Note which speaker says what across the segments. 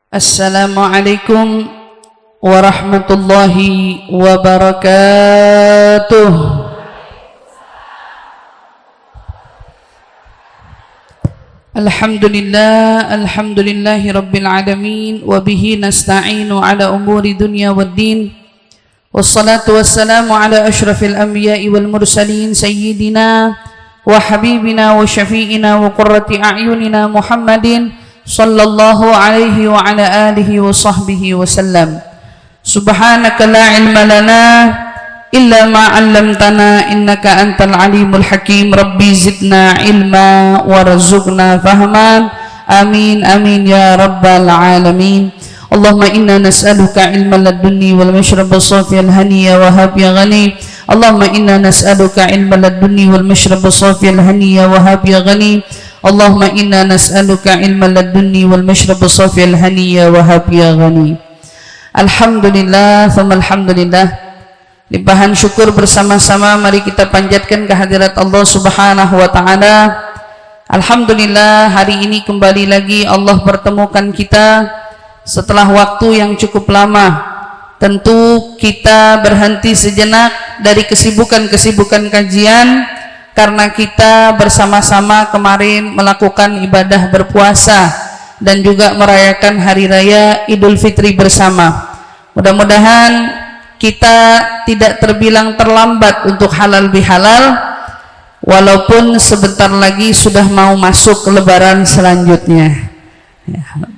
Speaker 1: Assalamualaikum warahmatullahi wabarakatuh. Alhamdulillahi rabbil alamin, wa bihi nasta'inu ala umuri dunya waddin, wassalatu wassalamu ala ashrafil anbiya'i wal mursalin sayyidina wa habibina wa syafi'ina wa qurrati a'yunina Muhammadin sallallahu alaihi wa ala alihi wa sahbihi wa sallam. Subhanaka la ilma lana illa ma 'allamtana innaka antal alimul hakim. Rabbi zidna ilma warzuqna fahman. Amin amin ya rabbal alamin. Allahumma inna nas'aluka ilman ladunni wal mashrab as-safi al-hani ya wahhab ya ghani. Allahumma inna nas'aluka ilman ladunni wal mashrab as-safi al-hani ya wahhab ya ghani. Allahumma inna nas'aluka ilman ladunni wal mashrab as-safi al-hani ya wahhab ya ghani. Alhamdulillah, thumma alhamdulillah. Limpahan syukur bersama-sama mari kita panjatkan kehadirat Allah Subhanahu wa taala. Alhamdulillah, hari ini kembali lagi Allah pertemukan kita setelah waktu yang cukup lama. Tentu kita berhenti sejenak dari kesibukan-kesibukan kajian karena kita bersama-sama kemarin melakukan ibadah berpuasa dan juga merayakan hari raya Idul Fitri bersama. Mudah-mudahan kita tidak terbilang terlambat untuk halal bihalal, walaupun sebentar lagi sudah mau masuk ke lebaran selanjutnya.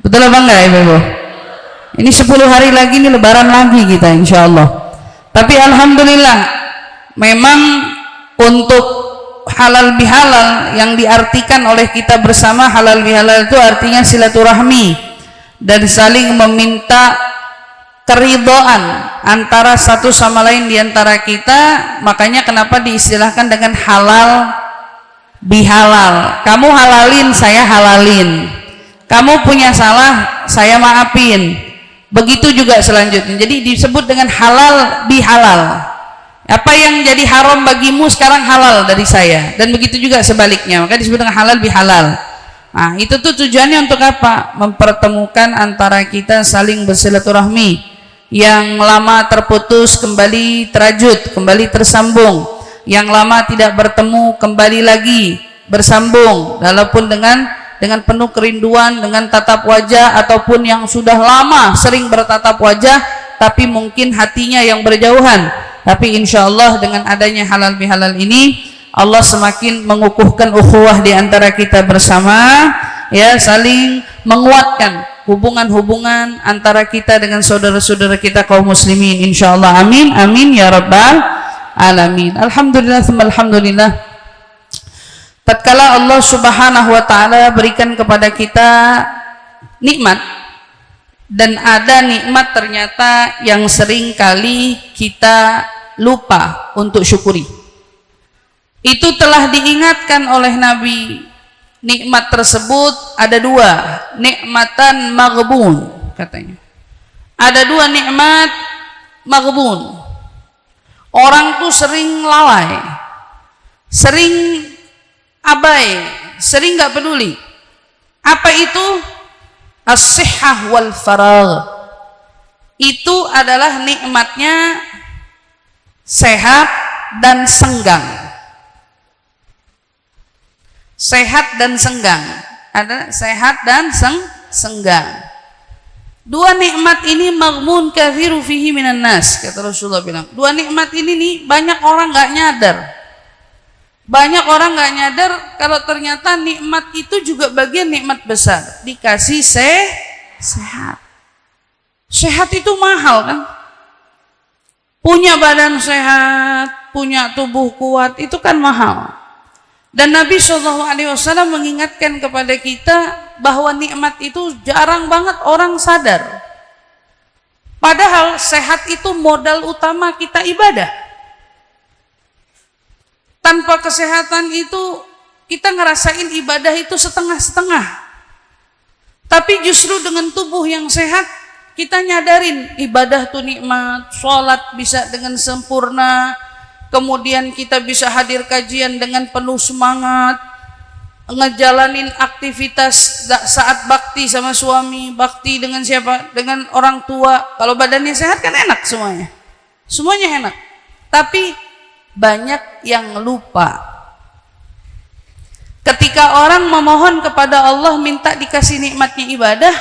Speaker 1: Betul apa enggak Ibu? Ini 10 hari lagi nih lebaran lagi kita insya Allah. Tapi alhamdulillah memang untuk halal bihalal yang diartikan oleh kita bersama, halal bihalal itu artinya silaturahmi dan saling meminta keridhaan antara satu sama lain di antara kita. Makanya kenapa diistilahkan dengan halal bihalal. Kamu halalin, saya halalin. Kamu punya salah, saya maafin. Begitu juga selanjutnya. Jadi disebut dengan halal bihalal. Apa yang jadi haram bagimu sekarang halal dari saya, dan begitu juga sebaliknya. Maka disebut dengan halal bihalal. Nah, itu tuh tujuannya untuk apa? Mempertemukan antara kita, saling bersilaturahmi. Yang lama terputus kembali terajut, kembali tersambung. Yang lama tidak bertemu kembali lagi bersambung, walaupun dengan penuh kerinduan, dengan tatap wajah, ataupun yang sudah lama sering bertatap wajah tapi mungkin hatinya yang berjauhan. Tapi insya Allah dengan adanya halal bihalal ini, Allah semakin mengukuhkan ukhuwah di antara kita bersama, ya, saling menguatkan hubungan-hubungan antara kita dengan saudara-saudara kita kaum muslimin insya Allah. Amin amin ya rabbal alamin. Alhamdulillah, alhamdulillah. Tatkala Allah Subhanahu wa taala berikan kepada kita nikmat, dan ada nikmat ternyata yang sering kali kita lupa untuk syukuri. Itu telah diingatkan oleh Nabi. Nikmat tersebut ada dua, nikmatan maghbun katanya. Ada dua nikmat maghbun. Orang tuh sering lalai, sering abai, sering nggak peduli. Apa itu? As-sihhah wal faragh. Itu adalah nikmatnya sehat dan senggang. Sehat dan senggang. Ada sehat dan senggang. Dua nikmat ini maghmun kathiru fihi minan nas, kata Rasulullah bilang. Dua nikmat ini nih banyak orang nggak nyadar. Banyak orang nggak nyadar kalau ternyata nikmat itu juga bagian nikmat besar. Dikasih sehat. Sehat itu mahal kan? Punya badan sehat, punya tubuh kuat, itu kan mahal. Dan Nabi SAW mengingatkan kepada kita bahwa nikmat itu jarang banget orang sadar. Padahal sehat itu modal utama kita ibadah. Tanpa kesehatan itu kita ngerasain ibadah itu setengah-setengah. Tapi justru dengan tubuh yang sehat kita nyadarin ibadah tuh nikmat, sholat bisa dengan sempurna, kemudian kita bisa hadir kajian dengan penuh semangat, ngejalanin aktivitas saat bakti sama suami, bakti dengan siapa? Dengan orang tua. Kalau badannya sehat kan enak semuanya. Semuanya enak. Tapi banyak yang lupa. Ketika orang memohon kepada Allah minta dikasih nikmatnya ibadah,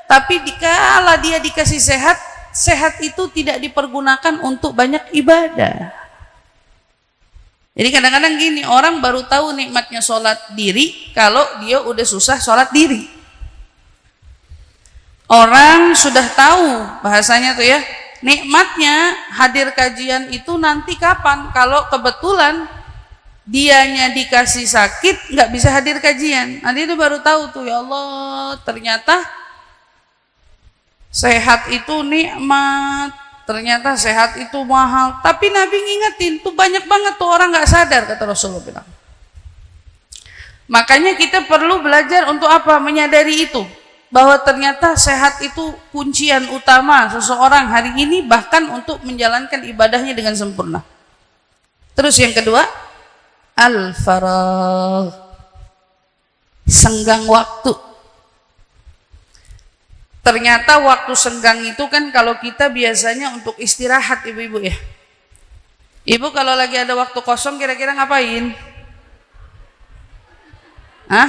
Speaker 1: tapi dikala dia dikasih sehat, sehat itu tidak dipergunakan untuk banyak ibadah. Jadi kadang-kadang gini, orang baru tahu nikmatnya sholat diri kalau dia udah susah sholat diri. Orang sudah tahu bahasanya tuh ya, nikmatnya hadir kajian itu nanti kapan? Kalau kebetulan dianya dikasih sakit nggak bisa hadir kajian, nanti itu baru tahu tuh, ya Allah ternyata sehat itu nikmat. Ternyata sehat itu mahal. Tapi Nabi ngingetin, tuh banyak banget tuh orang gak sadar, kata Rasulullah bilang. Makanya kita perlu belajar untuk apa? Menyadari itu. Bahwa ternyata sehat itu kuncian utama seseorang hari ini, bahkan untuk menjalankan ibadahnya dengan sempurna. Terus yang kedua, al-faragh, senggang waktu. Ternyata waktu senggang itu kan kalau kita biasanya untuk istirahat ibu-ibu ya. Ibu kalau lagi ada waktu kosong kira-kira ngapain? Hah?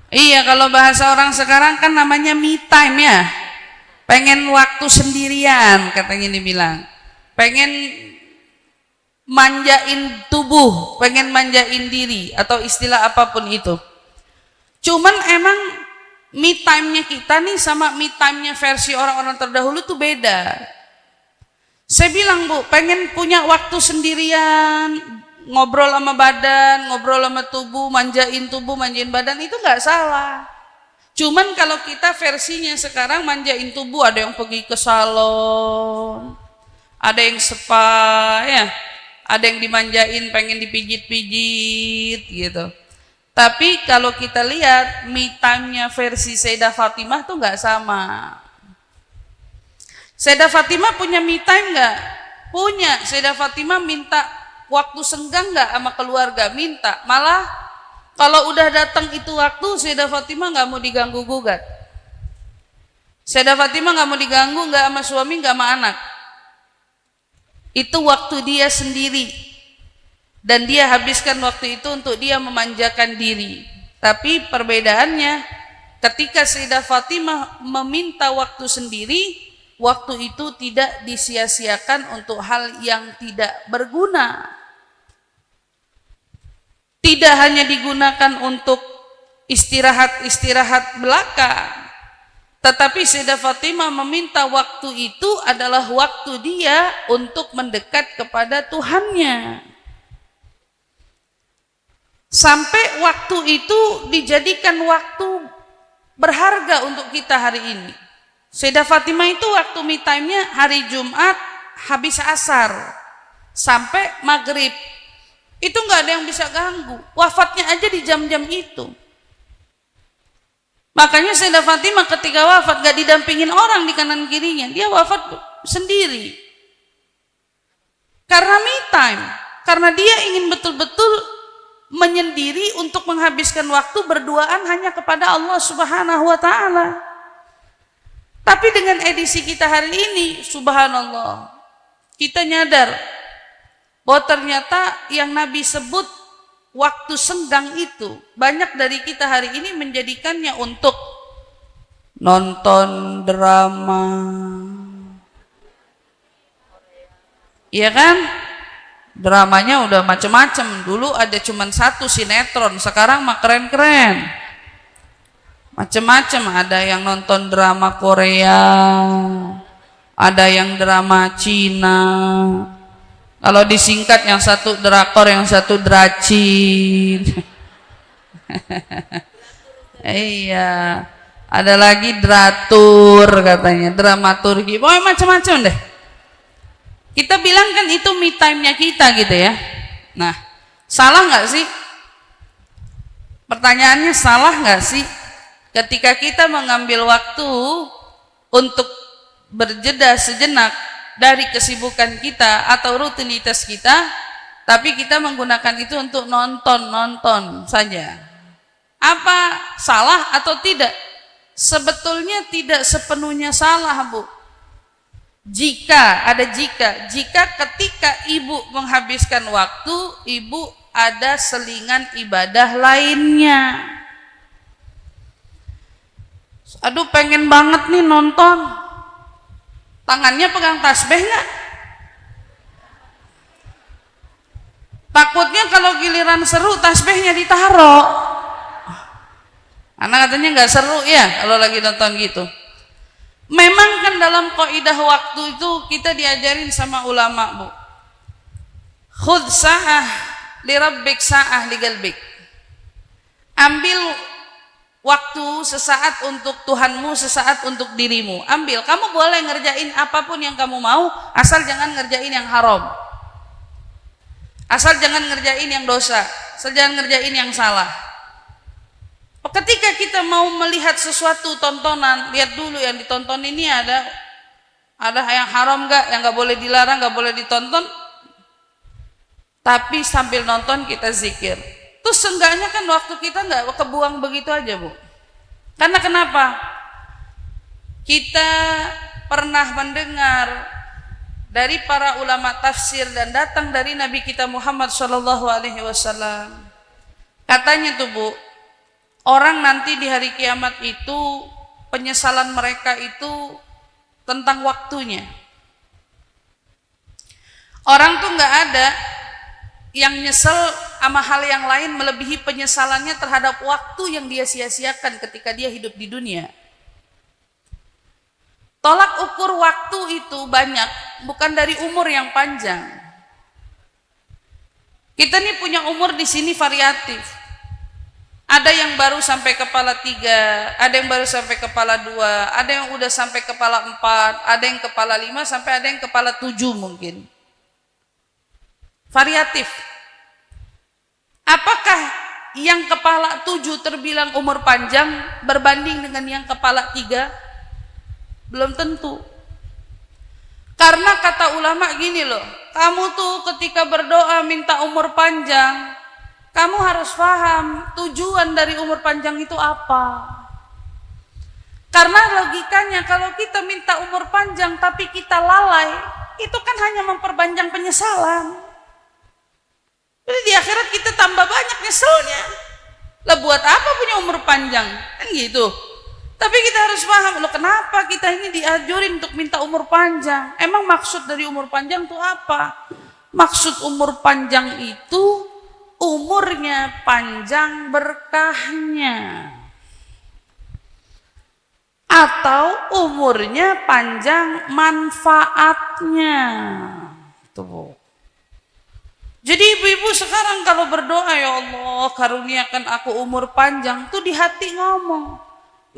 Speaker 1: Iya, kalau bahasa orang sekarang kan namanya me time ya. Pengen waktu sendirian katanya dibilang. Pengen manjain tubuh, pengen manjain diri atau istilah apapun itu. Cuman emang me time-nya kita nih sama me time-nya versi orang-orang terdahulu tuh beda. Saya bilang, Bu, pengen punya waktu sendirian, ngobrol sama badan, ngobrol sama tubuh, manjain badan, itu nggak salah. Cuman kalau kita versinya sekarang manjain tubuh, ada yang pergi ke salon, ada yang spa ya, ada yang dimanjain pengen dipijit-pijit gitu. Tapi kalau kita lihat me time-nya versi Sayyidah Fatimah tuh nggak sama. Sayyidah Fatimah punya me time nggak? Punya. Sayyidah Fatimah minta waktu senggang nggak sama keluarga? Minta. Malah kalau udah datang itu waktu, Sayyidah Fatimah nggak mau diganggu gugat. Sayyidah Fatimah nggak mau diganggu, nggak sama suami, nggak sama anak. Itu waktu dia sendiri. Dan dia habiskan waktu itu untuk dia memanjakan diri. Tapi perbedaannya, ketika Sayyidah Fatimah meminta waktu sendiri, waktu itu tidak disia-siakan untuk hal yang tidak berguna. Tidak hanya digunakan untuk istirahat-istirahat belaka, tetapi Sayyidah Fatimah meminta waktu itu adalah waktu dia untuk mendekat kepada Tuhannya. Sampai waktu itu dijadikan waktu berharga untuk kita hari ini. Sayyidah Fatimah itu waktu me time-nya hari Jumat habis asar sampai maghrib. Itu nggak ada yang bisa ganggu. Wafatnya aja di jam-jam itu. Makanya Sayyidah Fatimah ketika wafat gak didampingin orang di kanan kirinya. Dia wafat sendiri. Karena me time. Karena dia ingin betul-betul menyendiri untuk menghabiskan waktu berduaan hanya kepada Allah Subhanahu wa Ta'ala. Tapi dengan edisi kita hari ini, subhanallah, kita nyadar bahwa ternyata yang Nabi sebut waktu senggang itu, banyak dari kita hari ini menjadikannya untuk nonton drama, iya kan? Dramanya udah macem-macem. Dulu ada cuman satu sinetron, sekarang mah keren-keren. Macem-macem, ada yang nonton drama Korea, ada yang drama Cina. Kalau disingkat yang satu drakor, yang satu dracin. Iya. Ada lagi dratur katanya, dramaturgi. Pokoknya macem-macem deh. Kita bilang kan itu me time-nya kita gitu ya. Nah, salah nggak sih? Pertanyaannya salah nggak sih ketika kita mengambil waktu untuk berjeda sejenak dari kesibukan kita atau rutinitas kita tapi kita menggunakan itu untuk nonton saja. Apa salah atau tidak? Sebetulnya tidak sepenuhnya salah, Bu. Jika ketika ibu menghabiskan waktu, ibu ada selingan ibadah lainnya. Aduh, pengen banget nih nonton. Tangannya pegang tasbih nggak? Takutnya kalau giliran seru tasbihnya ditaruh. Anak katanya nggak seru ya kalau lagi nonton gitu. Memang kan dalam kaidah waktu itu kita diajarin sama ulama, Bu. Khudh sa'ah li rabbik sa'ah li qalbik. Ambil waktu sesaat untuk Tuhanmu, sesaat untuk dirimu. Ambil, kamu boleh ngerjain apapun yang kamu mau, asal jangan ngerjain yang haram. Asal jangan ngerjain yang dosa, asal jangan ngerjain yang salah. Ketika kita mau melihat sesuatu tontonan, lihat dulu yang ditonton ini ada yang haram nggak, yang nggak boleh dilarang, nggak boleh ditonton. Tapi sambil nonton kita zikir. Terus seenggaknya kan waktu kita nggak kebuang begitu aja, Bu. Karena kenapa? Kita pernah mendengar dari para ulama tafsir dan datang dari Nabi kita Muhammad SAW. Katanya tuh, Bu, orang nanti di hari kiamat itu penyesalan mereka itu tentang waktunya. Orang tuh nggak ada yang nyesel sama hal yang lain melebihi penyesalannya terhadap waktu yang dia sia-siakan ketika dia hidup di dunia. Tolak ukur waktu itu banyak, bukan dari umur yang panjang. Kita nih punya umur di sini variatif. Ada yang baru sampai kepala 3, ada yang baru sampai kepala 2, ada yang udah sampai kepala 4, ada yang kepala 5, sampai ada yang kepala 7 mungkin. Variatif. Apakah yang kepala 7 terbilang umur panjang berbanding dengan yang kepala 3? Belum tentu. Karena kata ulama gini loh, kamu tuh ketika berdoa minta umur panjang, kamu harus paham tujuan dari umur panjang itu apa. Karena logikanya kalau kita minta umur panjang tapi kita lalai, itu kan hanya memperpanjang penyesalan. Jadi di akhirat kita tambah banyak nyeselnya. Lah buat apa punya umur panjang? Kan gitu. Tapi kita harus paham, loh kenapa kita ini diajurin untuk minta umur panjang? Emang maksud dari umur panjang itu apa? Maksud umur panjang itu umurnya panjang berkahnya. Atau umurnya panjang manfaatnya. Tuh. Jadi ibu-ibu sekarang kalau berdoa, ya Allah karuniakan aku umur panjang, tuh di hati ngomong,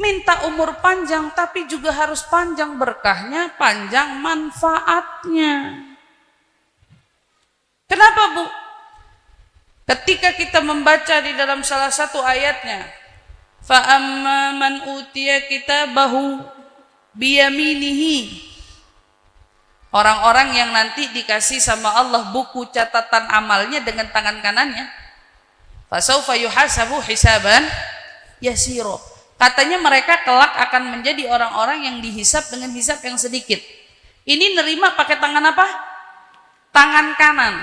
Speaker 1: minta umur panjang tapi juga harus panjang berkahnya, panjang manfaatnya. Kenapa, Bu? Ketika kita membaca di dalam salah satu ayatnya, fa amma man utiya kitabahu biyaminihi, orang-orang yang nanti dikasih sama Allah buku catatan amalnya dengan tangan kanannya, fasaufa yuhasabu hisaban yasiro. Katanya mereka kelak akan menjadi orang-orang yang dihisab dengan hisab yang sedikit. Ini nerima pakai tangan apa? Tangan kanan.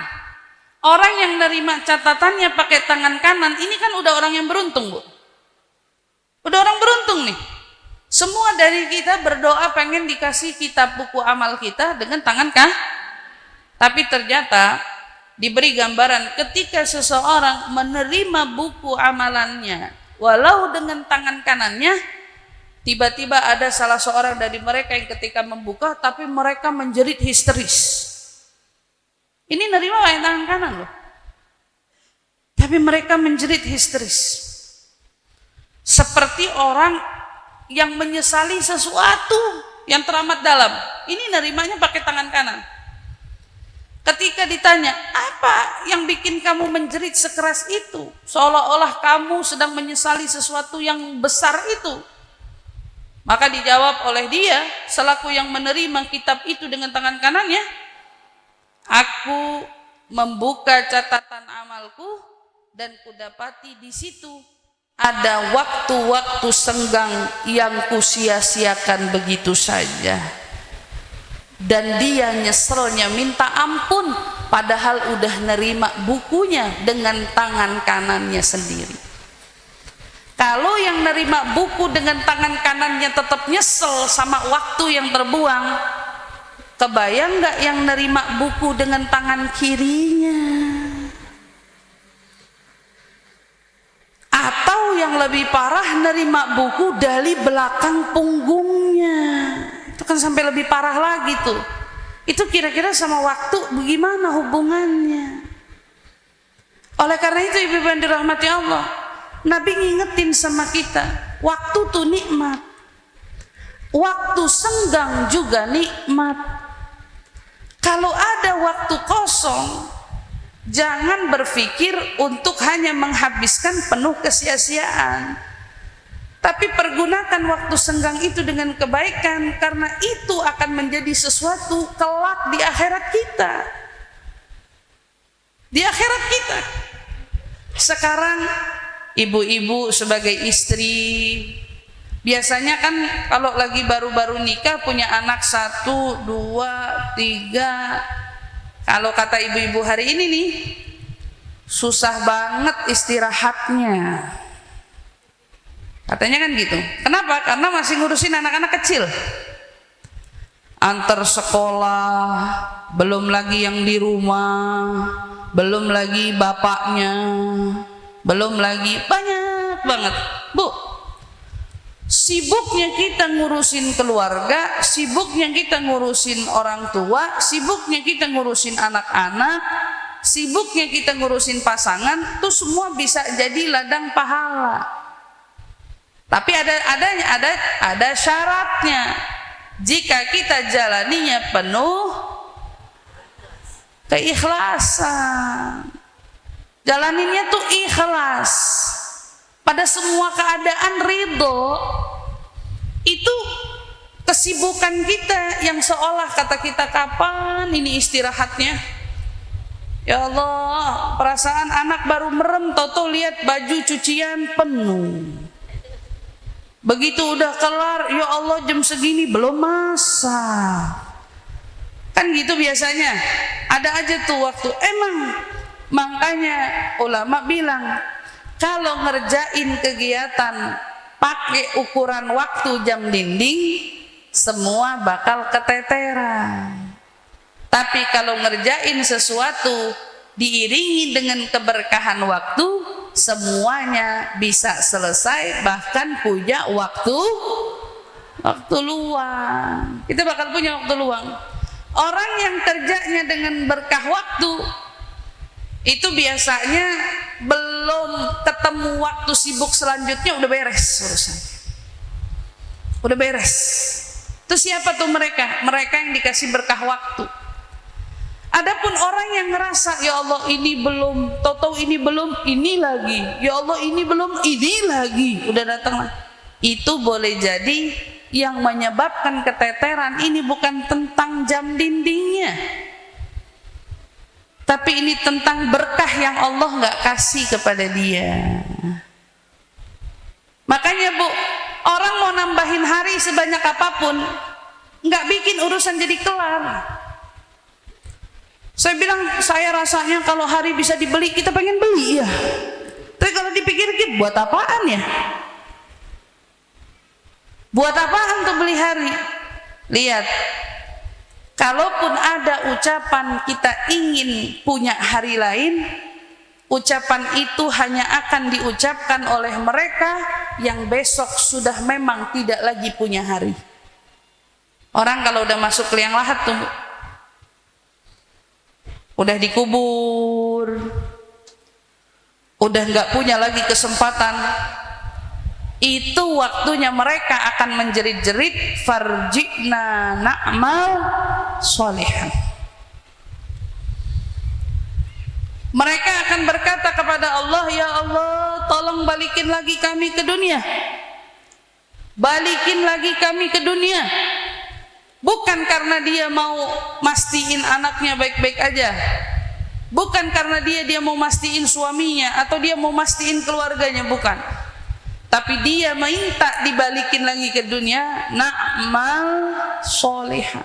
Speaker 1: Orang yang nerima catatannya pakai tangan kanan, ini kan udah orang yang beruntung, Bu. Udah orang beruntung nih. Semua dari kita berdoa pengen dikasih kitab buku amal kita dengan tangan kanan. Tapi ternyata diberi gambaran ketika seseorang menerima buku amalannya walau dengan tangan kanannya, tiba-tiba ada salah seorang dari mereka yang ketika membuka tapi mereka menjerit histeris. Ini nerima pakai tangan kanan loh. Tapi mereka menjerit histeris. Seperti orang yang menyesali sesuatu yang teramat dalam. Ini nerimanya pakai tangan kanan. Ketika ditanya, apa yang bikin kamu menjerit sekeras itu? Seolah-olah kamu sedang menyesali sesuatu yang besar itu. Maka dijawab oleh dia, selaku yang menerima kitab itu dengan tangan kanannya, aku membuka catatan amalku dan kudapati di situ ada waktu-waktu senggang yang kusia-siakan begitu saja. Dan dia nyeselnya minta ampun padahal udah nerima bukunya dengan tangan kanannya sendiri. Kalau yang nerima buku dengan tangan kanannya tetap nyesel sama waktu yang terbuang, kebayang gak yang nerima buku dengan tangan kirinya? Atau yang lebih parah, nerima buku dari belakang punggungnya. Itu kan sampai lebih parah lagi tuh. Itu kira-kira sama waktu bagaimana hubungannya? Oleh karena itu ibu-ibu yang dirahmati Allah, Nabi ngingetin sama kita, waktu tuh nikmat. Waktu senggang juga nikmat. Kalau ada waktu kosong, jangan berpikir untuk hanya menghabiskan penuh kesia-siaan, tapi pergunakan waktu senggang itu dengan kebaikan, karena itu akan menjadi sesuatu kelak di akhirat kita. Di akhirat kita. Sekarang ibu-ibu sebagai istri, biasanya kan kalau lagi baru-baru nikah punya anak 1, 2, 3. Kalau kata ibu-ibu hari ini nih, susah banget istirahatnya. Katanya kan gitu. Kenapa? Karena masih ngurusin anak-anak kecil. Antar sekolah, belum lagi yang di rumah, belum lagi bapaknya, belum lagi banyak banget. Bu, sibuknya kita ngurusin keluarga, sibuknya kita ngurusin orang tua, sibuknya kita ngurusin anak-anak, sibuknya kita ngurusin pasangan, itu semua bisa jadi ladang pahala. Tapi ada syaratnya. Jika kita jalaninya penuh keikhlasan, jalaninnya tuh ikhlas. Pada semua keadaan ridho, itu kesibukan kita yang seolah kata kita, kapan ini istirahatnya? Ya Allah, perasaan anak baru merem, toto lihat baju cucian penuh. Begitu udah kelar, ya Allah jam segini belum masak. Kan gitu biasanya. Ada aja tuh waktu. Emang makanya ulama bilang, kalau ngerjain kegiatan pakai ukuran waktu jam dinding, semua bakal keteteran. Tapi kalau ngerjain sesuatu diiringi dengan keberkahan waktu, semuanya bisa selesai, bahkan punya waktu luang. Kita bakal punya waktu luang. Orang yang kerjanya dengan berkah waktu, itu biasanya belum ketemu waktu sibuk selanjutnya udah beres urusan. Udah beres. Itu siapa tuh mereka? Mereka yang dikasih berkah waktu. Adapun orang yang ngerasa, ya Allah ini belum, toto ini belum, ini lagi. Ya Allah ini belum, ini lagi. Udah datang lagi. Itu boleh jadi yang menyebabkan keteteran ini bukan tentang jam dindingnya, tapi ini tentang berkah yang Allah nggak kasih kepada dia. Makanya Bu, orang mau nambahin hari sebanyak apapun, nggak bikin urusan jadi kelar. Saya bilang, saya rasanya kalau hari bisa dibeli, kita pengen beli ya. Tapi kalau dipikir-pikir, buat apaan ya? Buat apaan tuh beli hari? Lihat, kalaupun ada ucapan kita ingin punya hari lain, ucapan itu hanya akan diucapkan oleh mereka yang besok sudah memang tidak lagi punya hari. Orang kalau udah masuk ke liang lahat tuh, udah dikubur, udah nggak punya lagi kesempatan, itu waktunya mereka akan menjerit-jerit, farji'na na'mal sholihan. Mereka akan berkata kepada Allah, ya Allah tolong balikin lagi kami ke dunia, balikin lagi kami ke dunia. Bukan karena dia mau mastiin anaknya baik-baik aja, Bukan karena dia mau mastiin suaminya atau dia mau mastiin keluarganya, bukan. Tapi dia minta dibalikin lagi ke dunia, na'mal solihan.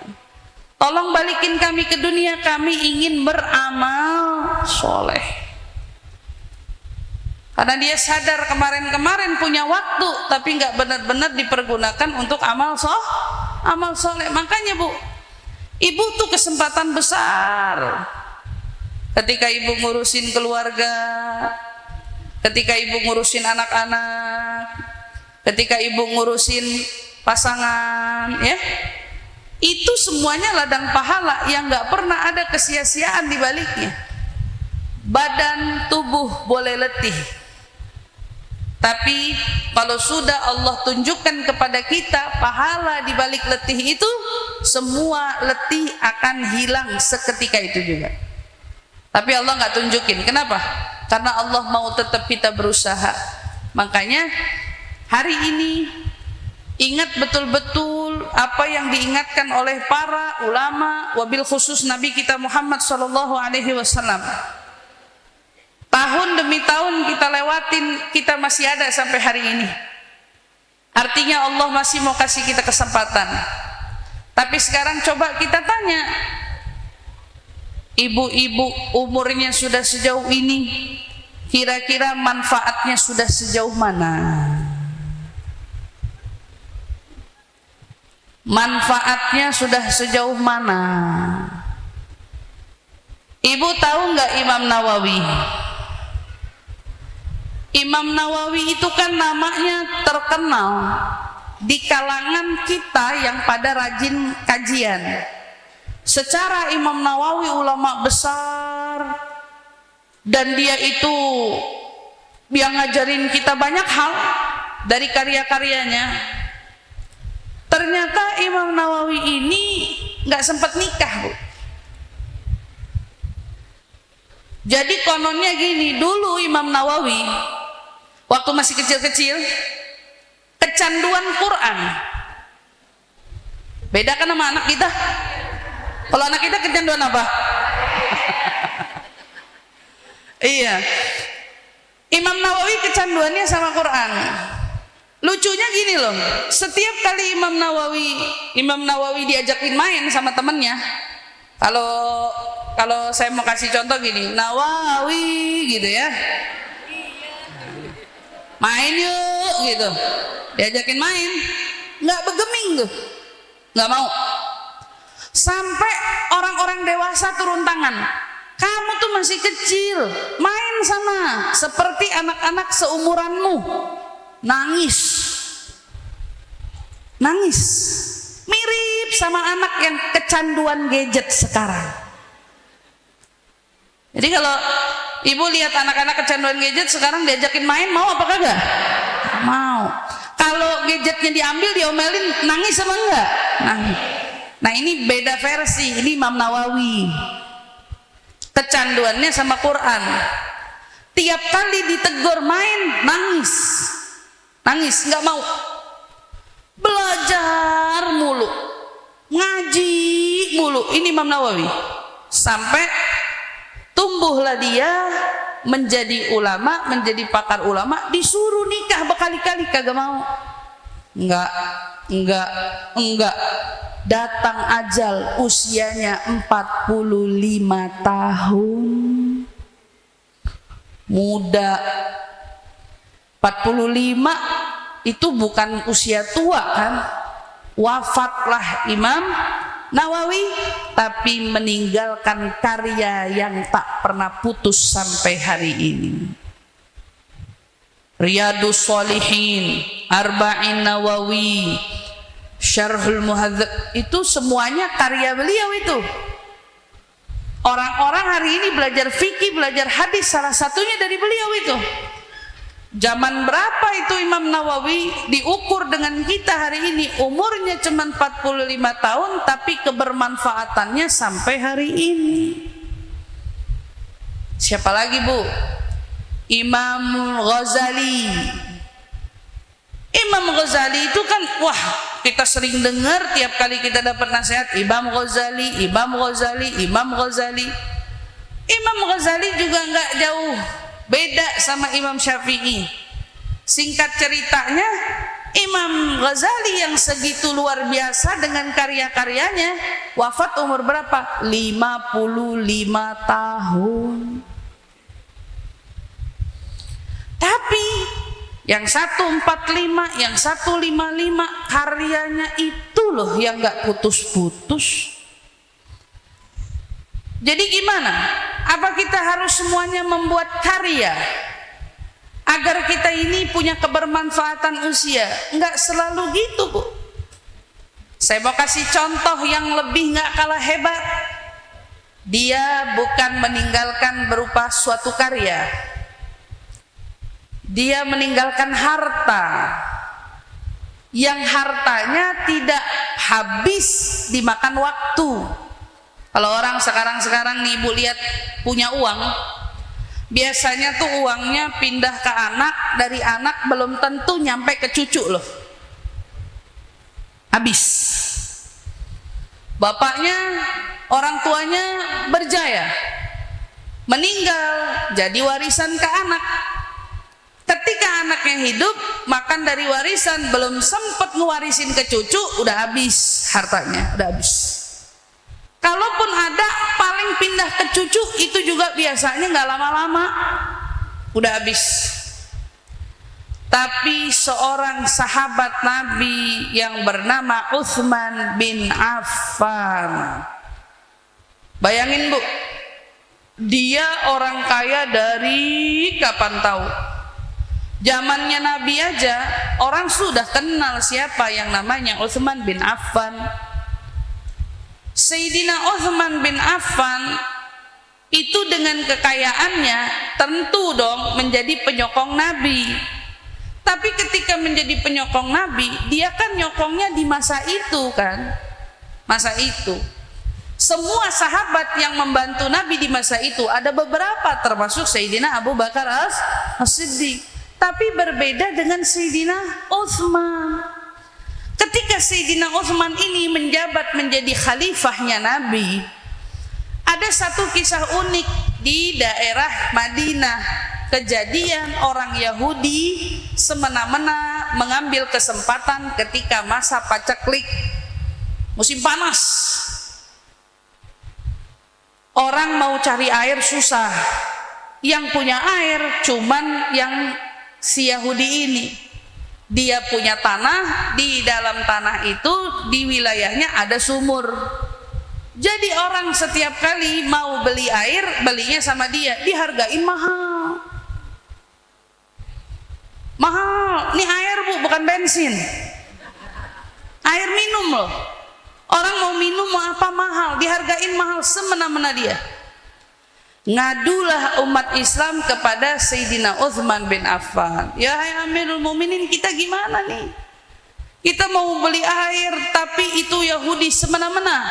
Speaker 1: Tolong balikin kami ke dunia, kami ingin beramal soleh. Karena dia sadar kemarin-kemarin punya waktu, tapi nggak benar-benar dipergunakan untuk amal soleh. Makanya Bu, ibu tuh kesempatan besar. Ketika ibu ngurusin keluarga, ketika ibu ngurusin anak-anak, ketika ibu ngurusin pasangan, ya, itu semuanya ladang pahala yang nggak pernah ada kesia-siaan di baliknya. Badan tubuh boleh letih, tapi kalau sudah Allah tunjukkan kepada kita pahala di balik letih itu, semua letih akan hilang seketika itu juga. Tapi Allah nggak tunjukin. Kenapa? Karena Allah mau tetap kita berusaha. Makanya hari ini ingat betul-betul apa yang diingatkan oleh para ulama, wabil khusus Nabi kita Muhammad SAW. Tahun demi tahun kita lewatin, kita masih ada sampai hari ini. Artinya Allah masih mau kasih kita kesempatan. Tapi sekarang coba kita tanya, ibu-ibu umurnya sudah sejauh ini, kira-kira manfaatnya sudah sejauh mana? Manfaatnya sudah sejauh mana? Ibu tahu nggak Imam Nawawi? Imam Nawawi itu kan namanya terkenal di kalangan kita yang pada rajin kajian. Secara Imam Nawawi ulama besar, dan dia itu yang ngajarin kita banyak hal dari karya-karyanya. Ternyata Imam Nawawi ini nggak sempat nikah, Bu. Jadi kononnya gini, dulu Imam Nawawi waktu masih kecil-kecil kecanduan Quran. Beda kan sama anak kita? Kalau anak kita kecanduan apa? Iya. Imam Nawawi kecanduannya sama Quran. Lucunya gini loh, setiap kali Imam Nawawi diajakin main sama temennya, kalau saya mau kasih contoh gini, Nawawi gitu ya, main yuk gitu, diajakin main, nggak begeming tuh, nggak mau. Sampai orang-orang dewasa turun tangan, kamu tuh masih kecil, main sana seperti anak-anak seumuranmu. Nangis, mirip sama anak yang kecanduan gadget sekarang. Jadi kalau ibu lihat anak-anak kecanduan gadget sekarang diajakin main, mau apa kagak? Mau. Kalau gadgetnya diambil, diomelin, nangis sama enggak? Nangis. Nah ini beda versi, ini Imam Nawawi. Kecanduannya sama Quran. Tiap kali ditegur main, nangis, nggak mau. Belajar mulu, ngaji mulu. Ini Imam Nawawi. Sampai tumbuhlah dia menjadi ulama, menjadi pakar ulama. Disuruh nikah berkali-kali, kagak mau. Enggak. Datang ajal, usianya 45 tahun. Muda. 45 itu bukan usia tua kan? Wafatlah Imam Nawawi, tapi meninggalkan karya yang tak pernah putus sampai hari ini. Riyadus Shalihin, Arba'in Nawawi, Syarhul Muhadzab, itu semuanya karya beliau itu. Orang-orang hari ini belajar fikih, belajar hadis, salah satunya dari beliau itu. Zaman berapa itu Imam Nawawi diukur dengan kita hari ini? Umurnya cuma 45 tahun, tapi kebermanfaatannya sampai hari ini. Siapa lagi, Bu? Imam Ghazali. Imam Ghazali itu kan, wah, kita sering dengar tiap kali kita dapat nasihat, Imam Ghazali. Imam Imam Ghazali juga nggak jauh beda sama Imam Syafi'i. Singkat ceritanya, Imam Ghazali yang segitu luar biasa dengan karya-karyanya wafat umur berapa? 55 tahun. Tapi yang 145, yang 155 karyanya itu loh yang nggak putus-putus. Jadi gimana? Apa kita harus semuanya membuat karya agar kita ini punya kebermanfaatan usia? Enggak selalu gitu, Bu. Saya mau kasih contoh yang lebih nggak kalah hebat. Dia bukan meninggalkan berupa suatu karya. Dia meninggalkan harta. Yang hartanya tidak habis dimakan waktu. Kalau orang sekarang nih Ibu lihat punya uang, biasanya tuh uangnya pindah ke anak, dari anak belum tentu nyampe ke cucu loh. Habis. Bapaknya, orang tuanya berjaya, meninggal, jadi warisan ke anak. Ketika anaknya hidup, makan dari warisan, belum sempat ngewarisin ke cucu, udah habis hartanya, udah habis. Kalaupun ada, paling pindah ke cucu, itu juga biasanya nggak lama-lama, udah habis. Tapi seorang sahabat Nabi yang bernama Utsman bin Affan, bayangin Bu, dia orang kaya dari kapan tahu. Zamannya Nabi aja, orang sudah kenal siapa yang namanya Utsman bin Affan. Sayyidina Utsman bin Affan itu dengan kekayaannya tentu dong menjadi penyokong Nabi. Tapi ketika menjadi penyokong Nabi, dia kan nyokongnya di masa itu kan. Masa itu semua sahabat yang membantu Nabi di masa itu ada beberapa, termasuk Sayyidina Abu Bakar As-Siddiq. Tapi berbeda dengan Sayyidina Utsman. Ketika Sayyidina Utsman ini menjabat menjadi khalifahnya Nabi, ada satu kisah unik di daerah Madinah. Kejadian orang Yahudi semena-mena mengambil kesempatan ketika masa paceklik, musim panas. Orang mau cari air susah. Yang punya air cuman yang si Yahudi ini. Dia punya tanah, di dalam tanah itu di wilayahnya ada sumur. Jadi orang setiap kali mau beli air, belinya sama dia, dihargain mahal. Mahal, ini air Bu, bukan bensin. Air minum loh. Orang mau minum mau apa mahal, dihargain mahal, semena-mena dia. Ngadulah umat Islam kepada Sayyidina Utsman bin Affan. Ya hai Amirul Mukminin, kita gimana nih? Kita mau beli air tapi itu Yahudi semena-mena.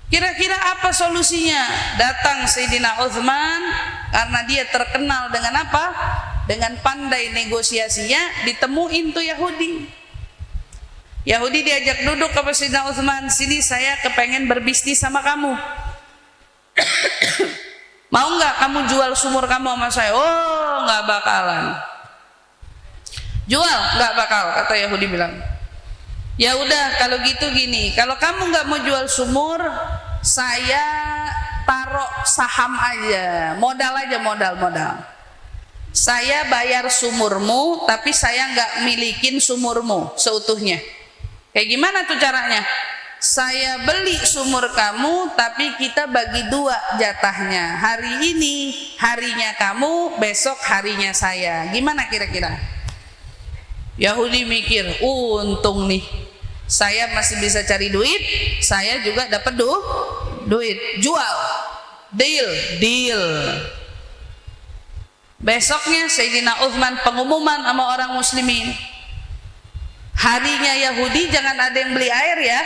Speaker 1: Kira-kira apa solusinya? Datang Sayyidina Utsman karena dia terkenal dengan apa? Dengan pandai negosiasinya, ditemuin tuh Yahudi. Yahudi diajak duduk ke Sayyidina Utsman, sini saya kepengen berbisnis sama kamu. Mau nggak kamu jual sumur kamu sama saya? Oh, nggak bakalan. Jual nggak bakal, kata Yahudi bilang. Ya udah kalau gitu gini, kalau kamu nggak mau jual sumur, saya taruh saham aja, modal aja, modal. Saya bayar sumurmu, tapi saya nggak milikin sumurmu seutuhnya. Kayak gimana tuh caranya? Saya beli sumur kamu, tapi kita bagi dua jatahnya. Hari ini harinya kamu, besok harinya saya. Gimana kira-kira? Yahudi mikir, untung nih, saya masih bisa cari duit, saya juga dapat duit. Jual, deal. Besoknya Sayyidina Utsman pengumuman sama orang muslimin. Harinya Yahudi jangan ada yang beli air ya.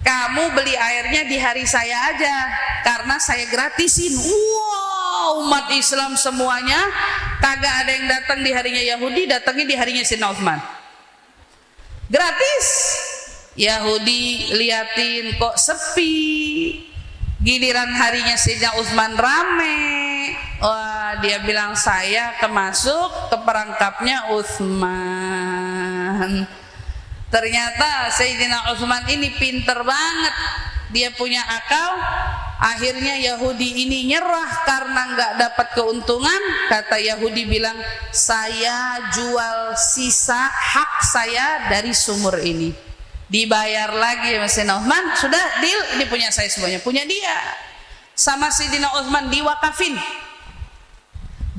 Speaker 1: Kamu beli airnya di hari saya aja, karena saya gratisin. Wow, umat Islam semuanya kagak ada yang datang di harinya Yahudi, datangnya di harinya Sayyidina Utsman. Gratis. Yahudi liatin kok sepi. Giliran harinya Sayyidina Utsman rame, wah dia bilang saya kemasuk ke perangkapnya Utsman. Ternyata Sayyidina Utsman ini pinter banget, dia punya akal. Akhirnya Yahudi ini nyerah karena nggak dapat keuntungan. Kata Yahudi bilang, saya jual sisa hak saya dari sumur ini, dibayar lagi sama Sayyidina Utsman. Sudah deal, ini punya saya semuanya, punya dia. Sama Sayyidina Utsman diwakafin,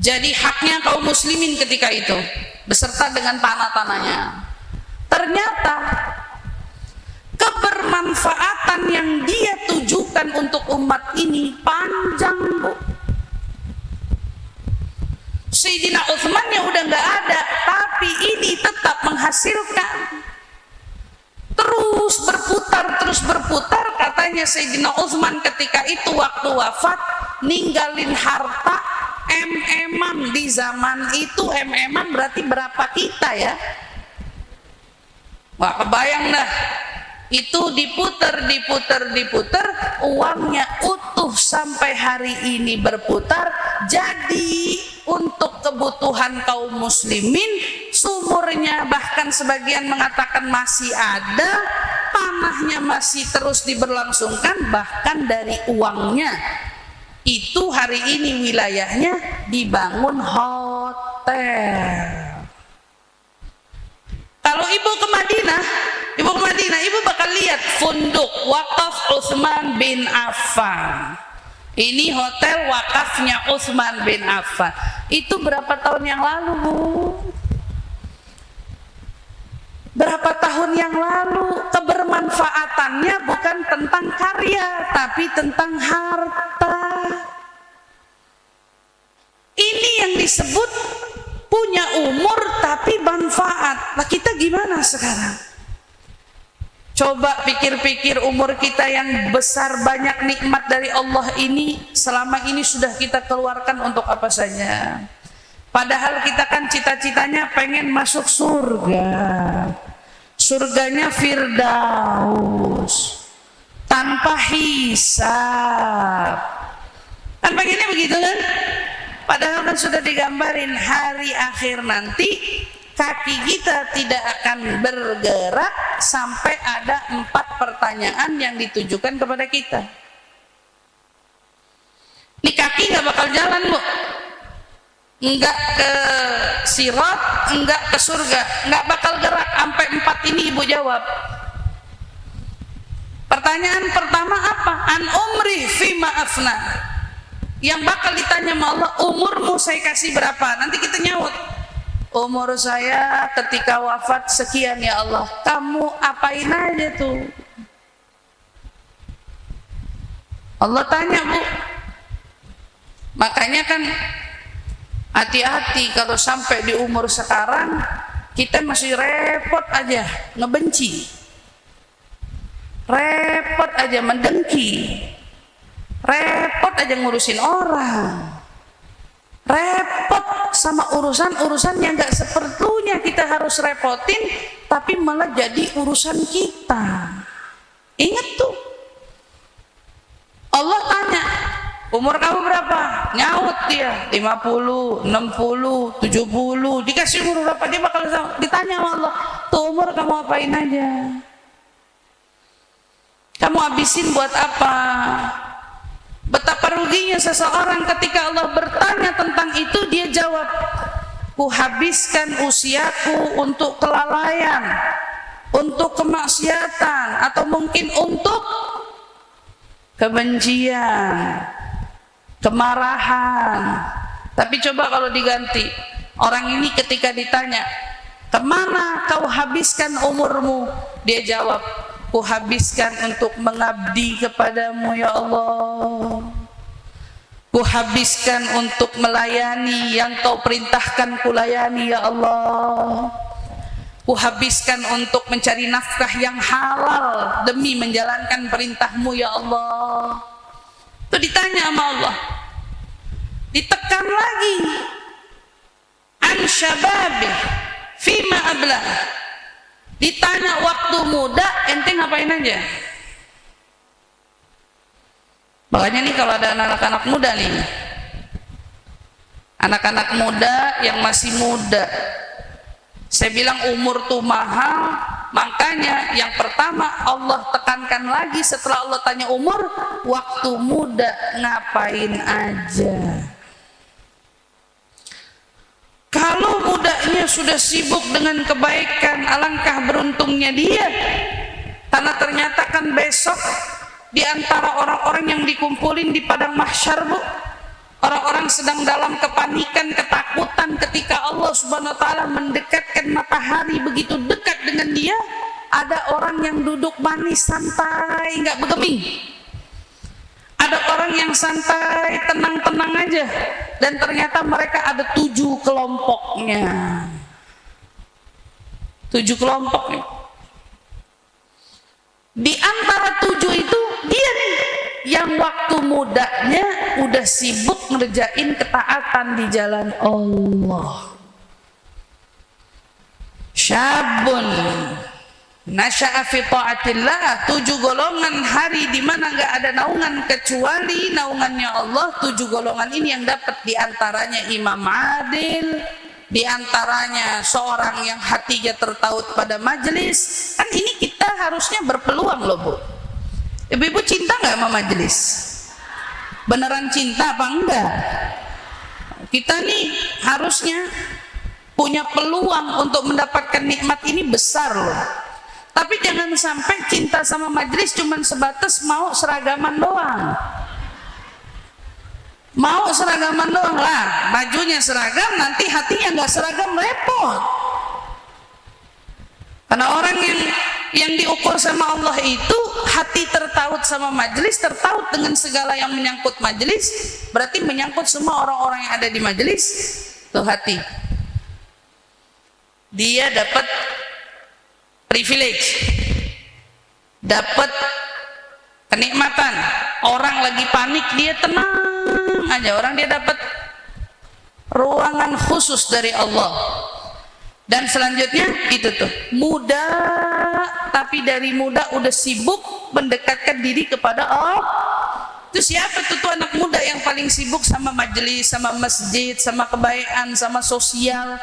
Speaker 1: jadi haknya kaum muslimin ketika itu, beserta dengan tanah-tanahnya. Ternyata kebermanfaatan yang dia tujukan untuk umat ini panjang, Bu. Sayyidina Utsman yang udah nggak ada, tapi ini tetap menghasilkan. Terus berputar. Katanya Sayyidina Utsman ketika itu waktu wafat ninggalin harta em-eman. Di zaman itu em-eman berarti berapa kita ya? Wah, kebayang dah. Itu diputer, uangnya utuh sampai hari ini berputar. Jadi untuk kebutuhan kaum muslimin, sumurnya bahkan sebagian mengatakan masih ada, tanahnya masih terus diberlangsungkan, bahkan dari uangnya itu hari ini wilayahnya dibangun hotel. Kalau ibu ke Madinah, ibu bakal lihat funduk wakaf Utsman bin Affan. Ini hotel wakafnya Utsman bin Affan. Itu berapa tahun yang lalu, Bu? Berapa tahun yang lalu? Kebermanfaatannya bukan tentang karya, tapi tentang harta. Ini yang disebut punya umur tapi manfaat. Lah kita gimana sekarang? Coba pikir-pikir umur kita yang besar, banyak nikmat dari Allah ini, selama ini sudah kita keluarkan untuk apa saja? Padahal kita kan cita-citanya pengen masuk surga. Surganya Firdaus, tanpa hisab. Kan pengennya begitu kan? Padahal kan sudah digambarin hari akhir nanti kaki kita tidak akan bergerak sampai ada 4 pertanyaan yang ditujukan kepada kita. Ini kaki nggak bakal jalan, Bu. Enggak ke sirat, enggak ke surga, enggak bakal gerak sampai 4 ini ibu jawab. Pertanyaan pertama apa? An umri fima afna. Yang bakal ditanya sama Allah, umurmu saya kasih berapa? Nanti kita nyaut, umur saya ketika wafat sekian ya Allah. Kamu apain aja tuh? Allah tanya, Bu. Makanya kan hati-hati kalau sampai di umur sekarang kita masih repot aja ngebenci, repot aja mendengki, repot aja ngurusin orang, repot sama urusan-urusan yang gak seperlunya kita harus repotin, tapi malah jadi urusan kita. Ingat tuh, Allah tanya, umur kamu berapa? Nyaut dia 50, 60, 70. Dikasih umur berapa, dia bakal ditanya sama Allah, tuh umur kamu apain aja? Kamu habisin buat apa? Betapa ruginya seseorang ketika Allah bertanya tentang itu, dia jawab, ku habiskan usiaku untuk kelalaian, untuk kemaksiatan, atau mungkin untuk kebencian, kemarahan. Tapi coba kalau diganti, orang ini ketika ditanya, kemana kau habiskan umurmu? Dia jawab, ku habiskan untuk mengabdi kepadamu ya Allah. Ku habiskan untuk melayani yang kau perintahkan ku layani ya Allah. Ku habiskan untuk mencari nafkah yang halal demi menjalankan perintahmu ya Allah. Itu ditanya sama Allah, ditekan lagi, an syababih fima ablah. Ditanya waktu muda ente ngapain aja? Makanya nih kalau ada anak-anak muda nih, anak-anak muda yang masih muda, saya bilang umur tuh mahal. Makanya yang pertama Allah tekankan lagi setelah Allah tanya umur, waktu muda ngapain aja. Kalau mudanya sudah sibuk dengan kebaikan, alangkah beruntungnya dia. Karena ternyata kan besok di antara orang-orang yang dikumpulin di padang mahsyar, Bu, orang-orang sedang dalam kepanikan, ketakutan ketika Allah Subhanahu wa taala mendekatkan matahari begitu dekat dengan dia, ada orang yang duduk manis santai, nggak bergeming. Ada orang yang santai, tenang-tenang aja, dan ternyata mereka ada 7 kelompoknya. 7 kelompok nih. Di antara 7 itu dia nih yang waktu mudanya udah sibuk ngerjain ketaatan di jalan Allah. Syabun nasya'a fi ta'atillah, 7 golongan hari di mana nggak ada naungan kecuali naungannya Allah. 7 golongan ini yang dapat diantaranya imam adil, diantaranya seorang yang hatinya tertaut pada majelis. Kan ini kita harusnya berpeluang loh, Bu. Ibu-ibu cinta nggak sama majelis? Beneran cinta apa enggak? Kita nih harusnya punya peluang untuk mendapatkan nikmat ini besar loh. Tapi jangan sampai cinta sama majelis cuma sebatas mau seragaman doang. Mau seragaman doang lah, bajunya seragam, nanti hatinya nggak seragam, repot. Karena orang yang diukur sama Allah itu hati tertaut sama majelis, tertaut dengan segala yang menyangkut majelis, berarti menyangkut semua orang-orang yang ada di majelis. Tuh hati, dia dapat privilege, dapat kenikmatan. Orang lagi panik dia tenang aja, orang dia dapat ruangan khusus dari Allah. Dan selanjutnya itu tuh muda, tapi dari muda udah sibuk mendekatkan diri kepada Allah. Itu siapa tuh anak muda yang paling sibuk sama majelis, sama masjid, sama kebaikan, sama sosial.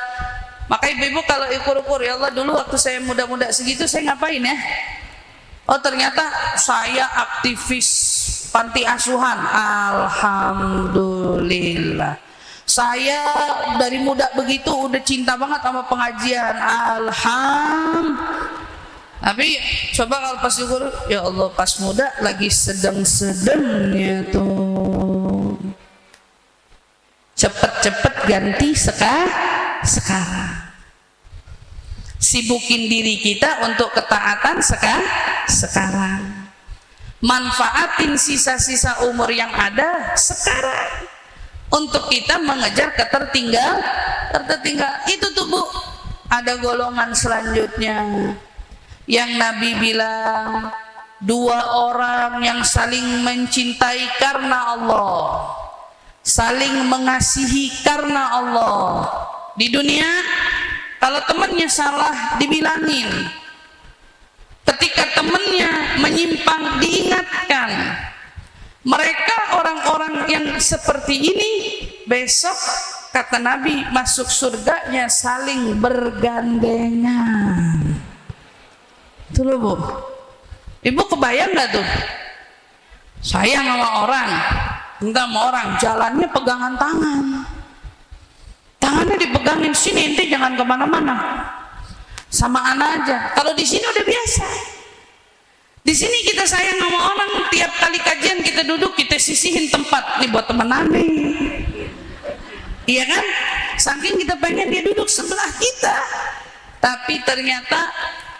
Speaker 1: Maka ibu-ibu kalau ukur-ukur, ya Allah dulu waktu saya muda-muda segitu saya ngapain ya? Oh ternyata saya aktivis panti asuhan. Alhamdulillah. Saya dari muda begitu udah cinta banget sama pengajian. Tapi coba kalau pas ukur, ya Allah pas muda lagi sedang-sedangnya tuh. Cepet-cepet ganti sekarang. Sibukin diri kita untuk ketaatan sekarang. Manfaatin sisa-sisa umur yang ada sekarang untuk kita mengejar ketertinggal. Itu tuh, Bu. Ada golongan selanjutnya yang Nabi bilang 2 orang yang saling mencintai karena Allah, saling mengasihi karena Allah. Di dunia kalau temannya salah dibilangin, ketika temannya menyimpang diingatkan. Mereka orang-orang yang seperti ini besok kata Nabi masuk surganya saling bergandengan. Itu loh, Bu. Ibu kebayang gak tuh? Sayang sama orang, cinta sama orang, jalannya pegangan tangan. Tangannya dipegangin, sini ente jangan kemana-mana. Samaan aja. Kalau di sini udah biasa. Di sini kita sayang sama orang, tiap kali kajian kita duduk kita sisihin tempat nih buat temenan nih. Iya kan? Saking kita pengen dia duduk sebelah kita. Tapi ternyata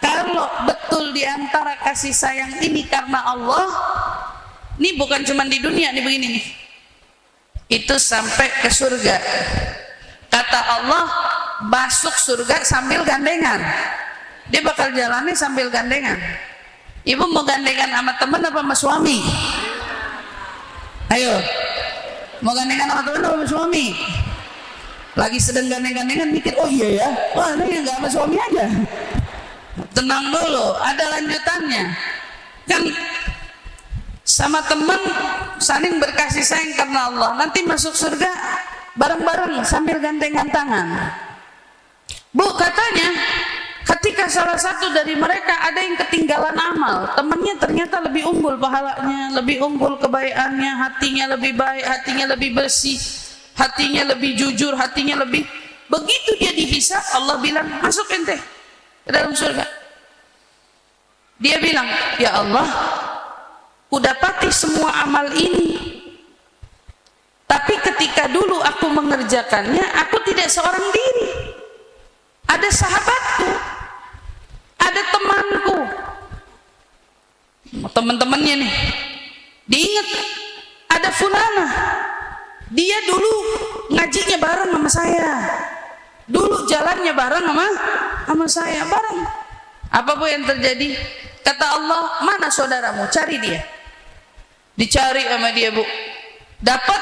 Speaker 1: kalau betul diantara kasih sayang ini karena Allah, ini bukan cuma di dunia nih begini nih. Itu sampai ke surga. Kata Allah, masuk surga sambil gandengan. Dia bakal jalannya sambil gandengan. Ibu mau gandengan sama teman apa sama suami? Ayo, mau gandengan sama teman apa sama suami? Lagi sedang gandeng-gandengan mikir, oh iya ya, wah ini nggak sama suami aja. Tenang dulu, ada lanjutannya. Kan sama teman saling berkasih sayang karena Allah, nanti masuk surga bareng-bareng sambil gandengan tangan. Bu, katanya ketika salah satu dari mereka ada yang ketinggalan amal, temannya ternyata lebih unggul pahalanya, lebih unggul kebaikannya, hatinya lebih baik, hatinya lebih bersih, hatinya lebih jujur, hatinya lebih, begitu dia dihisab, Allah bilang masuk ente ke dalam surga. Dia bilang, ya Allah, ku dapati semua amal ini, tapi ketika dulu aku mengerjakannya, aku tidak seorang diri, ada sahabatku, ada temanku, teman-temannya nih, diingat ada fulana, dia dulu ngajinya bareng sama saya, dulu jalannya bareng sama saya, bareng. Apa bu yang terjadi? Kata Allah, mana saudaramu? Cari dia. Dicari sama dia, bu, dapat,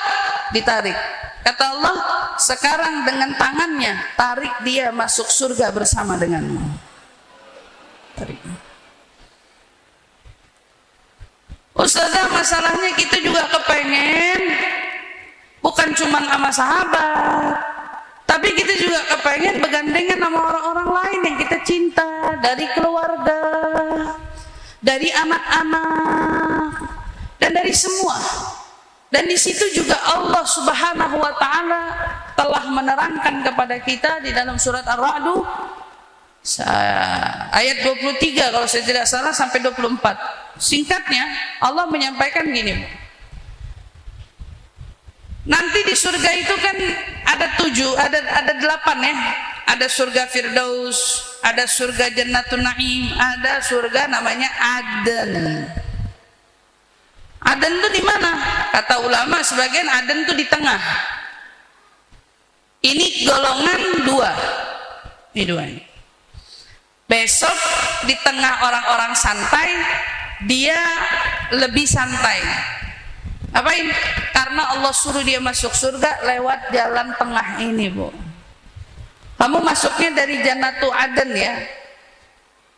Speaker 1: ditarik. Kata Allah, sekarang dengan tangannya tarik dia masuk surga bersama denganmu. Tarik. Ustazah, masalahnya kita juga kepengen bukan cuma sama sahabat, tapi kita juga kepengen bergandengan sama orang-orang lain yang kita cinta, dari keluarga, dari anak-anak, dan dari semua. Dan di situ juga Allah Subhanahu wa taala telah menerangkan kepada kita di dalam surat Ar-Ra'd ayat 23 kalau saya tidak salah sampai 24. Singkatnya Allah menyampaikan gini, nanti di surga itu kan ada 8 ya. Ada surga Firdaus, ada surga Jannatun Na'im, ada surga namanya Aden. Aden itu di mana? Kata ulama sebagian Aden itu di tengah. Ini golongan 2. Ini 2 ini. Besok di tengah orang-orang santai, dia lebih santai. Apain? Karena Allah suruh dia masuk surga lewat jalan tengah ini, bu. Kamu masuknya dari Jannatu Aden ya.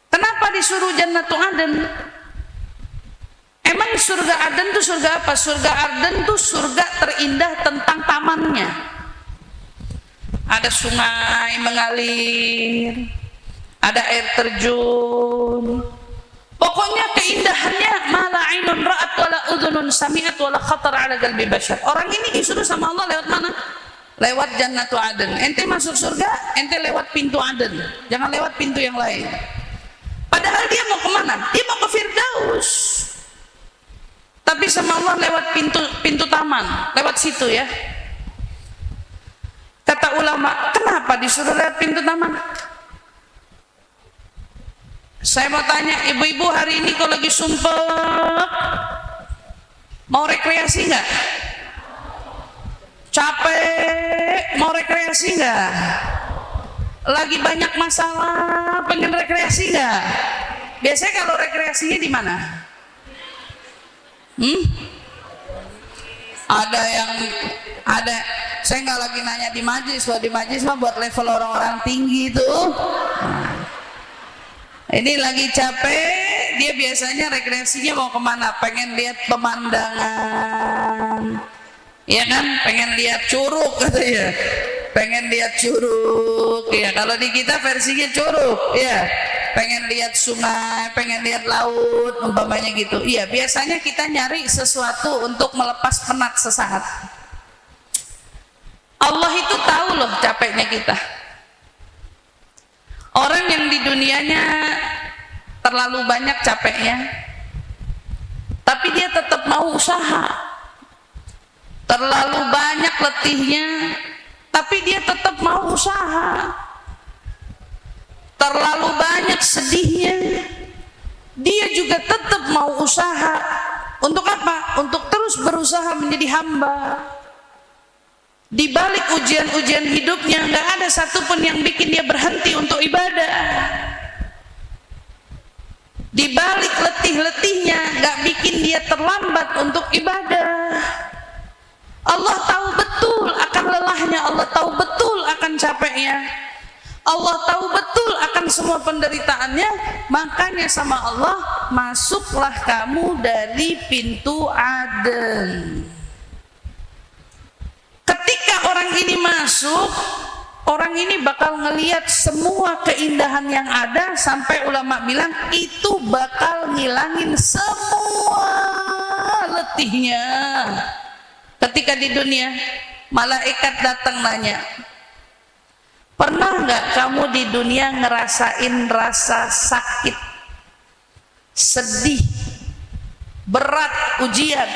Speaker 1: Kenapa disuruh Jannatu Aden? Emang surga Aden itu surga apa? Surga Aden itu surga terindah tentang tamannya. Ada sungai mengalir, ada air terjun. Pokoknya keindahannya mala ainun ra'at wala udhunun sami'at wala khatar ala qalbi bashar. Orang ini disuruh sama Allah lewat mana? Lewat Jannatu Aden. Ente masuk surga, ente lewat pintu Aden, jangan lewat pintu yang lain. Padahal dia mau kemana? Dia mau ke Firdaus, tapi sama Allah lewat pintu taman, lewat situ ya. Kata ulama, kenapa disuruh lewat pintu taman? Saya mau tanya, ibu-ibu hari ini kalau lagi sumpah, mau rekreasi nggak? Capek, mau rekreasi nggak? Lagi banyak masalah, pengen rekreasi nggak? Biasanya kalau rekreasinya di mana? Ada. Saya nggak lagi nanya di majlis, kalau di majlis mah buat level orang-orang tinggi tuh. Ini lagi capek, dia biasanya rekreasinya mau kemana? Pengen lihat pemandangan, ya kan? Pengen lihat curug katanya, pengen lihat curug ya. Kalau di kita versinya curug ya, pengen lihat sungai, pengen lihat laut umpamanya gitu. Iya, biasanya kita nyari sesuatu untuk melepas penat sesaat. Allah itu tahu loh capeknya kita. Orang yang di dunianya terlalu banyak capeknya, tapi dia tetap mau usaha. Terlalu banyak letihnya, tapi dia tetap mau usaha. Terlalu banyak sedihnya, dia juga tetap mau usaha. Untuk apa? Untuk terus berusaha menjadi hamba. Di balik ujian-ujian hidupnya, nggak ada satupun yang bikin dia berhenti untuk ibadah. Di balik letih-letihnya, nggak bikin dia terlambat untuk ibadah. Allah tahu betul akan lelahnya, Allah tahu betul akan capeknya. Allah tahu betul akan semua penderitaannya, makanya sama Allah, masuklah kamu dari pintu Aden. Ketika orang ini masuk, orang ini bakal ngelihat semua keindahan yang ada, sampai ulama bilang itu bakal ngilangin semua letihnya. Ketika di dunia, malaikat datang nanya, pernah nggak kamu di dunia ngerasain rasa sakit, sedih, berat, ujian,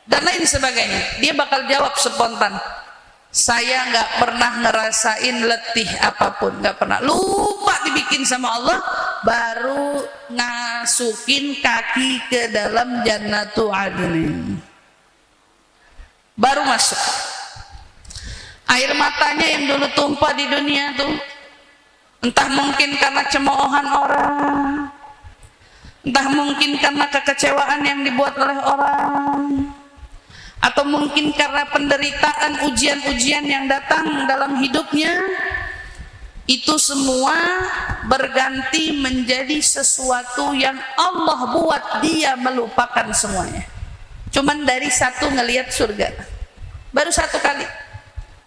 Speaker 1: dan lain sebagainya? Dia bakal jawab spontan, saya nggak pernah ngerasain letih apapun, nggak pernah. Lupa dibikin sama Allah, baru ngasukin kaki ke dalam Jannatu Adnin, baru masuk. Air matanya yang dulu tumpah di dunia tuh, entah mungkin karena cemoohan orang, entah mungkin karena kekecewaan yang dibuat oleh orang, atau mungkin karena penderitaan, ujian-ujian yang datang dalam hidupnya, itu semua berganti menjadi sesuatu yang Allah buat dia melupakan semuanya. Cuman dari satu ngelihat surga, baru satu kali.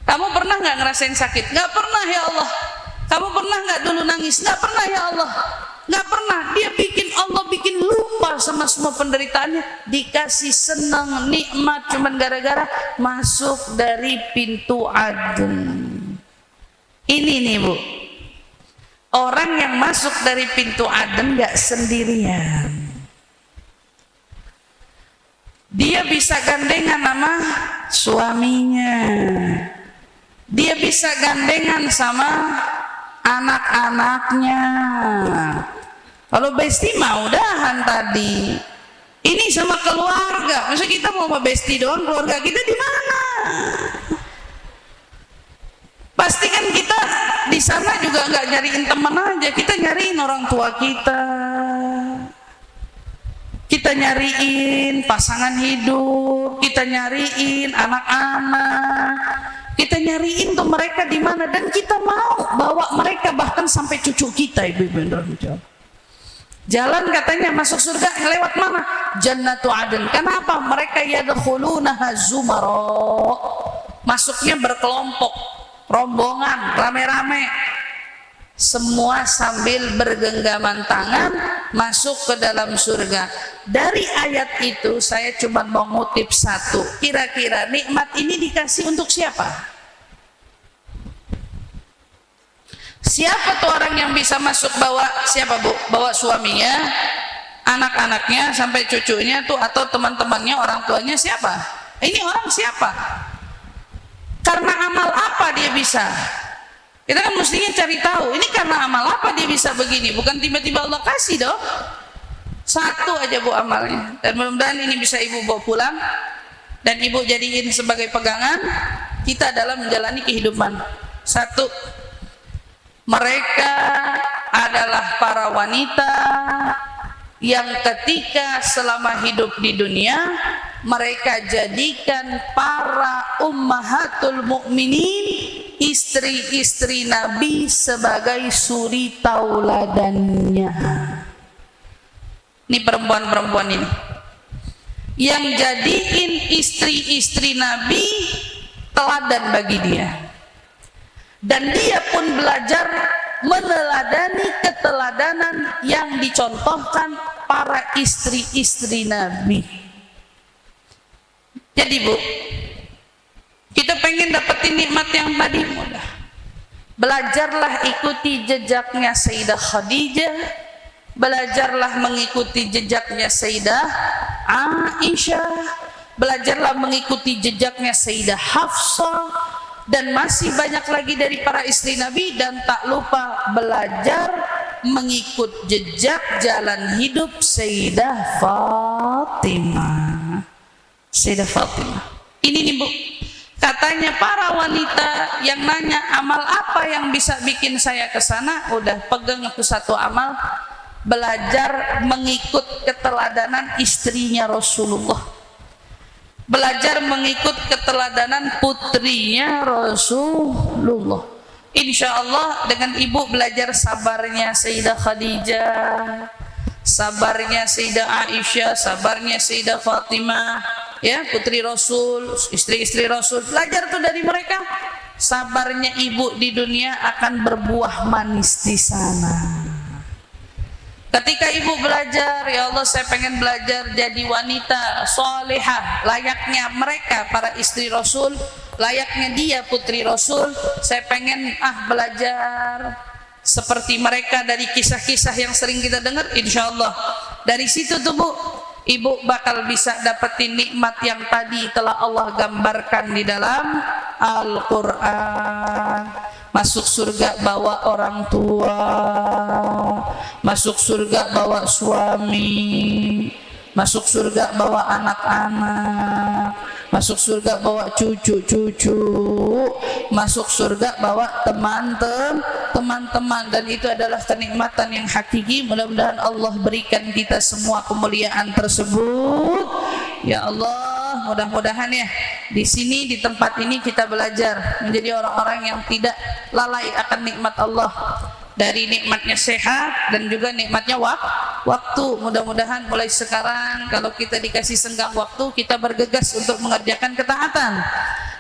Speaker 1: Kamu pernah nggak ngerasain sakit? Nggak pernah ya Allah. Kamu pernah nggak dulu nangis? Nggak pernah ya Allah. Nggak pernah. Dia bikin, Allah bikin lupa sama semua penderitaannya, dikasih senang, nikmat, cuman gara-gara masuk dari pintu Aden. Ini nih Bu, orang yang masuk dari pintu Aden nggak sendirian. Dia bisa gandengan sama suaminya, dia bisa gandengan sama anak-anaknya. Kalau besti mah udahan tadi. Ini sama keluarga. Maksud kita mau besti doang, keluarga kita di mana? Pasti kan kita di sana juga nggak nyariin teman aja, kita nyariin orang tua kita. Kita nyariin pasangan hidup, kita nyariin anak-anak, kita nyariin tuh mereka di mana, dan kita mau bawa mereka bahkan sampai cucu kita, ibu-ibu yang jalan katanya masuk surga lewat mana? Jannatu Adn. Kenapa? Mereka yadkhulunaha zumara, masuknya berkelompok, rombongan, rame-rame, semua sambil bergenggaman tangan masuk ke dalam surga. Dari ayat itu saya cuma mau ngutip satu. Kira-kira nikmat ini dikasih untuk siapa? Siapa tuh orang yang bisa masuk? Bawa siapa Bu? Bawa suaminya, anak-anaknya sampai cucunya tuh, atau teman-temannya, orang tuanya, siapa? Ini orang siapa? Karena amal apa dia bisa? Kita kan mestinya cari tahu, ini karena amal apa dia bisa begini, bukan tiba-tiba Allah kasih dong. Satu aja Bu amalnya, dan mudah-mudahan ini bisa Ibu bawa pulang dan Ibu jadiin sebagai pegangan kita dalam menjalani kehidupan. Satu, mereka adalah para wanita yang ketika selama hidup di dunia mereka jadikan para ummahatul mukminin, istri-istri Nabi, sebagai suri tauladannya. Ini perempuan-perempuan ini yang jadiin istri-istri Nabi teladan bagi dia, dan dia pun belajar meneladani keteladanan yang dicontohkan para istri-istri Nabi. Jadi Bu, kita pengen dapetin nikmat yang tadi, mudah. Belajarlah ikuti jejaknya Sayyidah Khadijah, belajarlah mengikuti jejaknya Sayyidah Aisyah, belajarlah mengikuti jejaknya Sayyidah Hafsah, dan masih banyak lagi dari para istri Nabi. Dan tak lupa belajar mengikut jejak jalan hidup Sayyidah Fatimah. Sayyidah Fatimah ini nih Bu, katanya para wanita yang nanya amal apa yang bisa bikin saya ke sana, udah pegang itu satu amal, belajar mengikut keteladanan istrinya Rasulullah, belajar mengikut keteladanan putrinya Rasulullah, Insya Allah dengan ibu belajar sabarnya Sayyidah Khadijah, sabarnya Sayyidah Aisyah, sabarnya Sayyidah Fatimah, ya putri Rasul, istri-istri Rasul. Belajar tuh dari mereka. Sabarnya ibu di dunia akan berbuah manis di sana. Ketika ibu belajar, ya Allah saya pengen belajar jadi wanita solehah, layaknya mereka para istri Rasul, layaknya dia putri Rasul. Saya pengen belajar seperti mereka dari kisah-kisah yang sering kita dengar. Insya Allah dari situ tuh Bu, ibu bakal bisa dapetin nikmat yang tadi telah Allah gambarkan di dalam Al-Quran. Masuk surga bawa orang tua, masuk surga bawa suami, masuk surga bawa anak-anak, masuk surga bawa cucu-cucu, masuk surga bawa teman-teman, dan itu adalah kenikmatan yang hakiki. Mudah-mudahan Allah berikan kita semua kemuliaan tersebut. Ya Allah, mudah-mudahan ya di sini, di tempat ini kita belajar menjadi orang-orang yang tidak lalai akan nikmat Allah, dari nikmatnya sehat dan juga nikmatnya waktu. Mudah-mudahan mulai sekarang kalau kita dikasih senggang waktu, kita bergegas untuk mengerjakan ketaatan.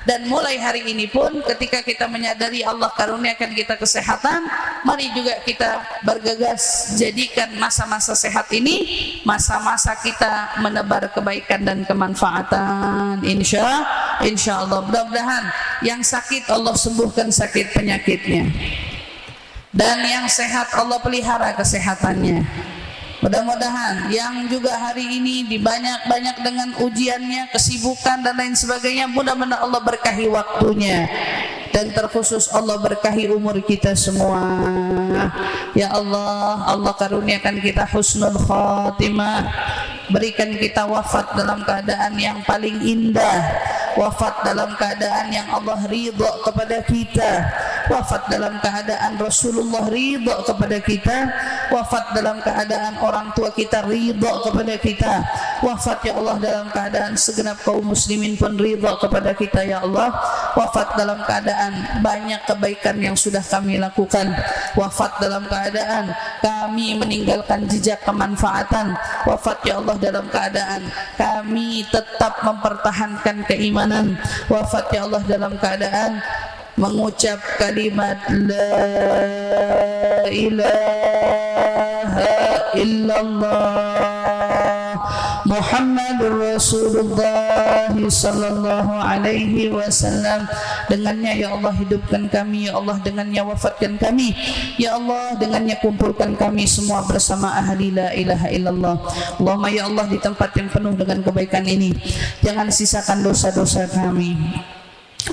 Speaker 1: Dan mulai hari ini pun ketika kita menyadari Allah karuniakan kita kesehatan, mari juga kita bergegas jadikan masa-masa sehat ini masa-masa kita menebar kebaikan dan kemanfaatan. Insya Allah. Mudah-mudahan yang sakit Allah sembuhkan sakit penyakitnya, dan yang sehat Allah pelihara kesehatannya. Mudah-mudahan yang juga hari ini dibanyak-banyak dengan ujiannya, kesibukan dan lain sebagainya, mudah-mudahan Allah berkahi waktunya, dan terkhusus Allah berkahi umur kita semua. Ya Allah, Allah karuniakan kita husnul khatimah, berikan kita wafat dalam keadaan yang paling indah, wafat dalam keadaan yang Allah ridha kepada kita, wafat dalam keadaan Rasulullah ridha kepada kita, wafat dalam keadaan orang tua kita ridha kepada kita, wafat ya Allah dalam keadaan segenap kaum muslimin pun ridha kepada kita ya Allah, wafat dalam keadaan banyak kebaikan yang sudah kami lakukan, wafat dalam keadaan kami meninggalkan jejak kemanfaatan, wafat ya Allah dalam keadaan kami tetap mempertahankan keimanan, wafat ya Allah dalam keadaan mengucap kalimat la ilaha illallah Muhammadur Rasulullah sallallahu alaihi wasallam. Dengannya ya Allah hidupkan kami, ya Allah dengannya wafatkan kami, ya Allah dengannya kumpulkan kami semua bersama ahli la ilaha illallah. Allahumma ya Allah di tempat yang penuh dengan kebaikan ini jangan sisakan dosa-dosa kami.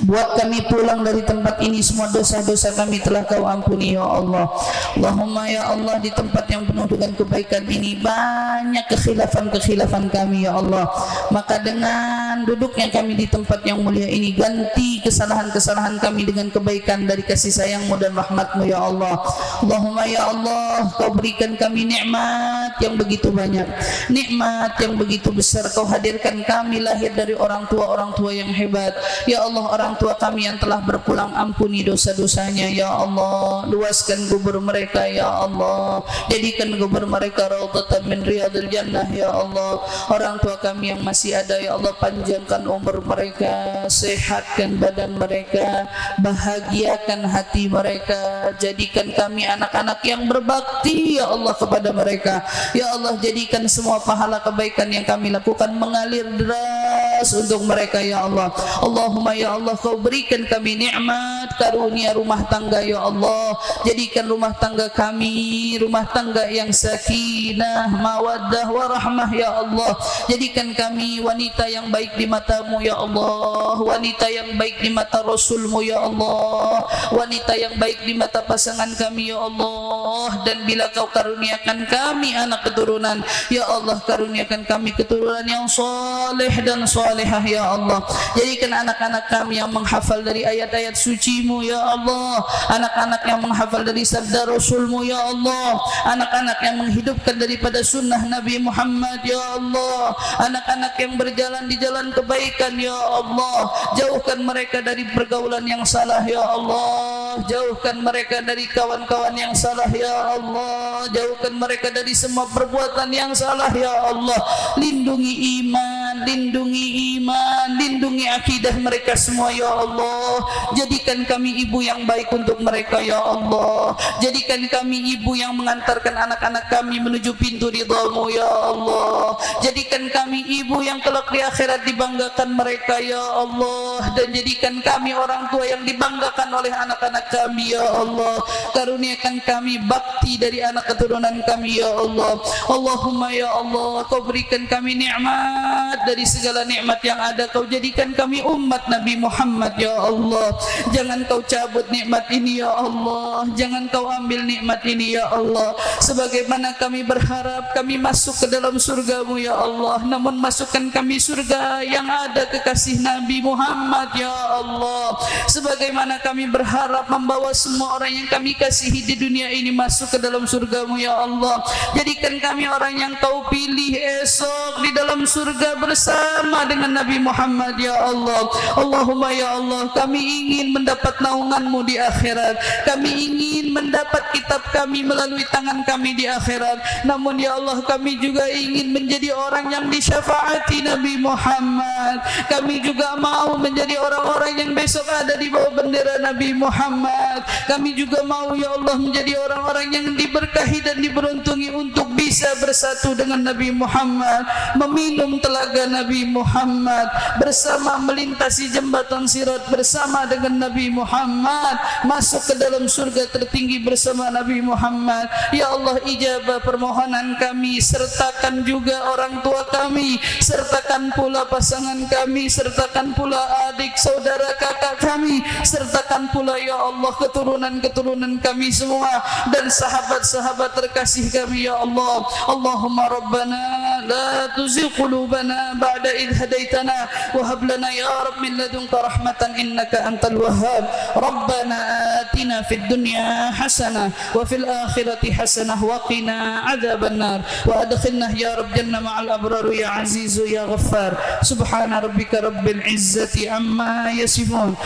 Speaker 1: Buat kami pulang dari tempat ini semua dosa-dosa kami telah Kau ampuni ya Allah. Allahumma ya Allah di tempat yang penuh dengan kebaikan ini banyak kekhilafan-kekhilafan kami ya Allah. Maka dengan duduknya kami di tempat yang mulia ini, ganti kesalahan-kesalahan kami dengan kebaikan dari kasih sayang-Mu dan rahmat-Mu ya Allah. Allahumma ya Allah Kau berikan kami nikmat yang begitu banyak, nikmat yang begitu besar. Kau hadirkan kami lahir dari orang tua yang hebat ya Allah. Orang tua kami yang telah berpulang, ampuni dosa-dosanya ya Allah. Luaskan kubur mereka ya Allah, jadikan kubur mereka raudhatan min riyadil jannah ya Allah. Orang tua kami yang masih ada ya Allah, panjangkan umur mereka, sehatkan badan mereka, bahagiakan hati mereka. Jadikan kami anak-anak yang berbakti ya Allah kepada mereka ya Allah. Jadikan semua pahala kebaikan yang kami lakukan mengalir deras untuk mereka ya Allah. Allahumma ya Allah Kau berikan kami nikmat karunia rumah tangga ya Allah. Jadikan rumah tangga kami rumah tangga yang sakinah, mawaddah, warahmah ya Allah. Jadikan kami wanita yang baik di mata-Mu ya Allah, wanita yang baik di mata Rasul-Mu ya Allah, wanita yang baik di mata pasangan kami ya Allah. Dan bila Kau karuniakan kami anak keturunan ya Allah, karuniakan kami keturunan yang soleh dan solehah ya Allah. Jadikan anak-anak kami yang menghafal dari ayat-ayat suci-Mu suci-Mu ya Allah, anak-anak yang menghafal dari sabda Rasul-Mu ya Allah, anak-anak yang menghidupkan daripada sunnah Nabi Muhammad ya Allah, anak-anak yang berjalan di jalan kebaikan ya Allah. Jauhkan mereka dari pergaulan yang salah ya Allah, jauhkan mereka dari kawan-kawan yang salah ya Allah, jauhkan mereka dari semua perbuatan yang salah ya Allah. Lindungi iman, lindungi iman, lindungi akidah mereka semua ya Allah. Jadikan kami ibu yang baik untuk mereka ya Allah, jadikan kami ibu yang mengantarkan anak-anak kami menuju pintu ridha-Mu ya Allah, jadikan kami ibu yang kelak di akhirat dibanggakan mereka ya Allah, dan jadikan kami orang tua yang dibanggakan oleh anak-anak kami ya Allah. Karuniakan kami bakti dari anak keturunan kami ya Allah. Allahumma ya Allah, Kau berikan kami nikmat dari segala nikmat yang ada. Kau jadikan kami umat Nabi Muhammad ya Allah. Jangan Kau cabut nikmat ini ya Allah, jangan Kau ambil nikmat ini ya Allah. Sebagaimana kami berharap kami masuk ke dalam surga-Mu ya Allah, namun masukkan kami surga yang ada kekasih Nabi Muhammad ya Allah. Sebagaimana kami berharap membawa semua orang yang kami kasihi di dunia ini masuk ke dalam surga-Mu ya Allah, jadikan kami orang yang Kau pilih esok di dalam surga bersama dengan Nabi Muhammad ya Allah. Allahumma ya Allah, kami ingin mendapat naungan-Mu di akhirat, kami ingin mendapat kitab kami melalui tangan kami di akhirat. Namun ya Allah, kami juga ingin menjadi orang yang disyafaati Nabi Muhammad. Kami juga mau menjadi orang-orang yang besok ada di bawah bendera Nabi Muhammad. Kami juga mau ya Allah menjadi orang-orang yang diberkahi dan diberuntungi untuk bisa bersatu dengan Nabi Muhammad, meminum telaga Nabi Muhammad, bersama melintasi jembatan sirat bersama dengan Nabi Muhammad, masuk ke dalam surga tertinggi bersama Nabi Muhammad. Ya Allah, ijabah permohonan kami, sertakan juga orang tua kami, sertakan pula pasangan kami, sertakan pula adik, saudara, kakak kami, sertakan pula ya Allah keturunan-keturunan kami semua dan sahabat-sahabat terkasih kami ya Allah. Allahumma rabbana la tuzigh qulubana ba'da idh hadaitana wa hab lana ya rabb min ladunka rahmatan innaka antal wahhab. Rabbana atina fid dunya hasanah wa fil akhirati hasanah wa qina adzaban nar wa adkhilna ya rabb jannah ma'al abrar ya aziz ya ghaffar. Subhana rabbika rabbil izzati amma yasifun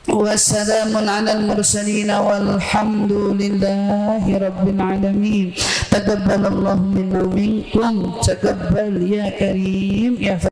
Speaker 1: وسلام على المرسلين والحمد لله رب العالمين. تقبل الله منا ومنكم، تقبل يا كريم يا